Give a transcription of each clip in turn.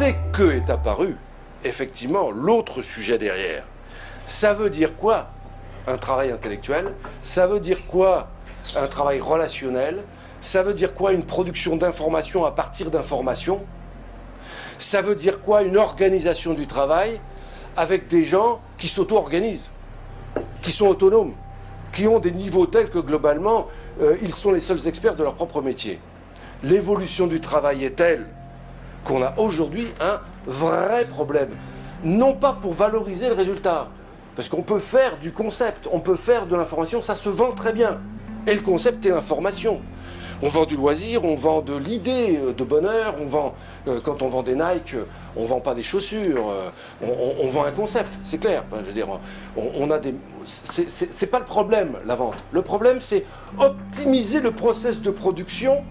c'est que est apparu, effectivement, l'autre sujet derrière. Ça veut dire quoi, un travail intellectuel? Ça veut dire quoi, un travail relationnel? Ça veut dire quoi, une production d'informations à partir d'informations? Ça veut dire quoi, une organisation du travail avec des gens qui s'auto-organisent, qui sont autonomes, qui ont des niveaux tels que globalement, ils sont les seuls experts de leur propre métier. L'évolution du travail est telle qu'on a aujourd'hui un vrai problème. Non pas pour valoriser le résultat, parce qu'on peut faire du concept, on peut faire de l'information, ça se vend très bien. Et le concept est l'information. On vend du loisir, on vend de l'idée de bonheur, on vend, quand on vend des Nike, on ne vend pas des chaussures, on vend un concept, c'est clair. Enfin, je veux dire, on a des... C'est pas le problème, la vente. Le problème, c'est optimiser le process de production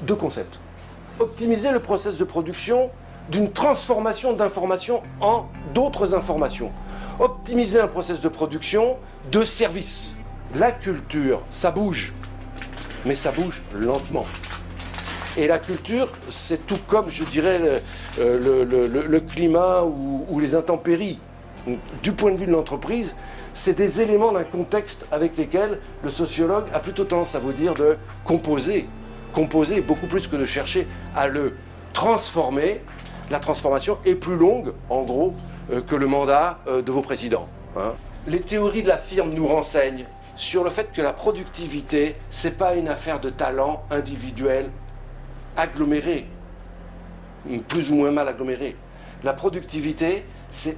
de concepts. Optimiser le process de production d'une transformation d'informations en d'autres informations. Optimiser un process de production de services. La culture, ça bouge, mais ça bouge lentement. Et la culture, c'est tout comme, je dirais, le climat ou les intempéries. Du point de vue de l'entreprise, c'est des éléments d'un contexte avec lesquels le sociologue a plutôt tendance à vous dire de composer. Composer beaucoup plus que de chercher à le transformer. La transformation est plus longue, en gros, que le mandat de vos présidents. Hein. Les théories de la firme nous renseignent sur le fait que la productivité, c'est pas une affaire de talent individuel aggloméré, plus ou moins mal aggloméré. La productivité, c'est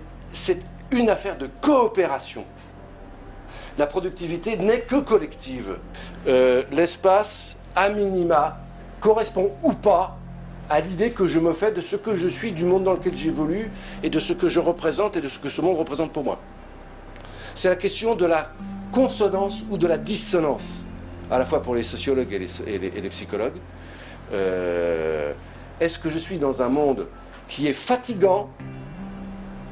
une affaire de coopération. La productivité n'est que collective. L'espace, à minima, correspond ou pas à l'idée que je me fais de ce que je suis, du monde dans lequel j'évolue, et de ce que je représente et de ce que ce monde représente pour moi. C'est la question de la consonance ou de la dissonance, à la fois pour les sociologues et les psychologues. Est-ce que je suis dans un monde qui est fatigant,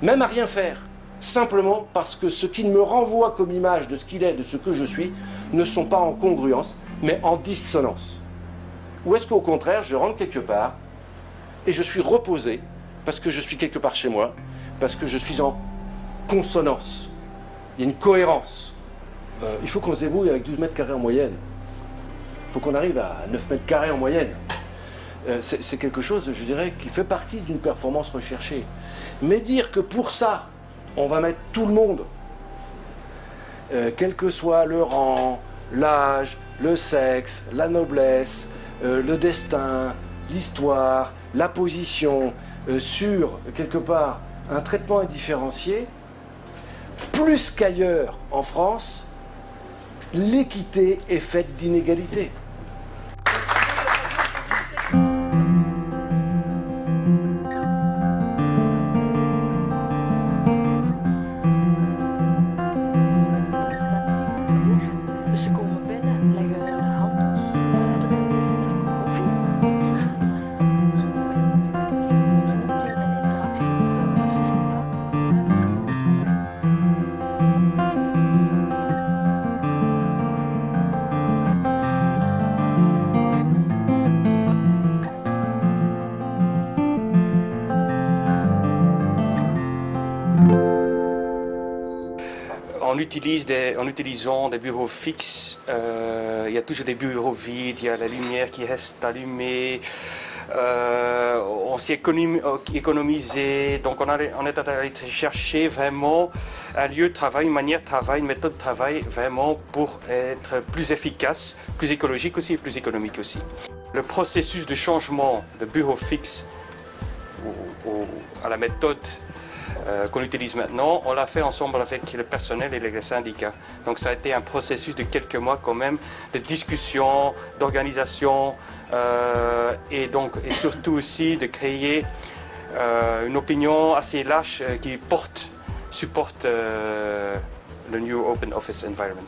même à rien faire, simplement parce que ce qu'il me renvoie comme image de ce qu'il est, de ce que je suis, ne sont pas en congruence, mais en dissonance? Ou est-ce qu'au contraire, je rentre quelque part et je suis reposé parce que je suis quelque part chez moi, parce que je suis en consonance? Il y a une cohérence. Il faut qu'on se débrouille avec 12 mètres carrés en moyenne. Il faut qu'on arrive à 9 mètres carrés en moyenne. C'est quelque chose, je dirais, qui fait partie d'une performance recherchée. Mais dire que pour ça, on va mettre tout le monde, quel que soit le rang, l'âge, le sexe, la noblesse, le destin, l'histoire, la position, sur, quelque part, un traitement indifférencié, plus qu'ailleurs en France, l'équité est faite d'inégalités. En utilisant des bureaux fixes, il y a toujours des bureaux vides, il y a la lumière qui reste allumée, on s'est économisé, donc on est allé chercher vraiment un lieu de travail, une manière de travail, une méthode de travail vraiment pour être plus efficace, plus écologique aussi et plus économique aussi. Le processus de changement de bureau fixe à la méthode qu'on utilise maintenant, on l'a fait ensemble avec le personnel et les syndicats. Donc ça a été un processus de quelques mois quand même, de discussion, d'organisation et surtout aussi de créer une opinion assez large qui supporte le New Open Office Environment.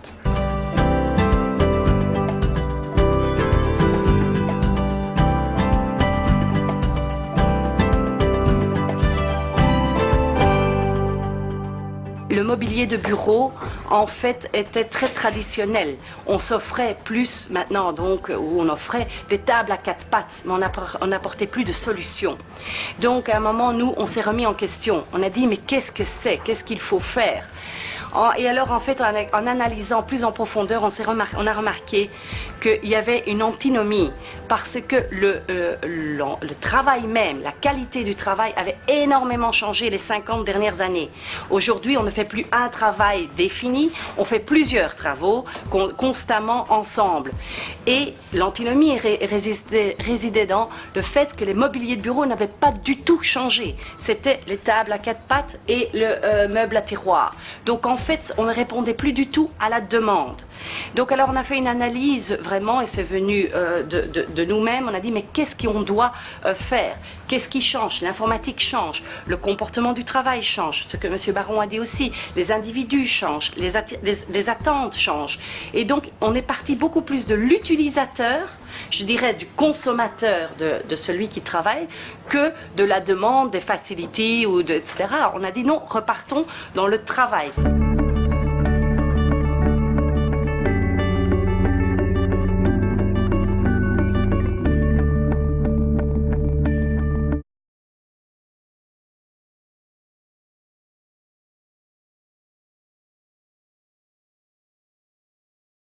Le mobilier mobilier de bureau, en fait, était très traditionnel. On s'offrait plus maintenant, donc, où on offrait des tables à 4 pattes, mais on n'apportait plus de solutions. Donc, à un moment, nous, on s'est remis en question. On a dit, mais qu'est-ce que c'est? Qu'est-ce qu'il faut faire? Et alors, en fait, en analysant plus en profondeur, on a remarqué qu'il y avait une antinomie parce que le travail même, la qualité du travail avait énormément changé les 50 dernières années. Aujourd'hui, on ne fait plus un travail défini, on fait plusieurs travaux constamment ensemble. Et l'antinomie résidait dans le fait que les mobiliers de bureau n'avaient pas du tout changé. C'était les tables à 4 pattes et le meuble à tiroir. Donc, en fait, on ne répondait plus du tout à la demande. Donc alors on a fait une analyse vraiment et c'est venu de nous-mêmes. On a dit mais qu'est-ce qu'on doit faire? Qu'est-ce qui change? L'informatique change, le comportement du travail change, ce que M. Baron a dit aussi, les individus changent, les attentes changent. Et donc on est parti beaucoup plus de l'utilisateur, je dirais du consommateur, de celui qui travaille, que de la demande des facilities, etc. On a dit non, repartons dans le travail.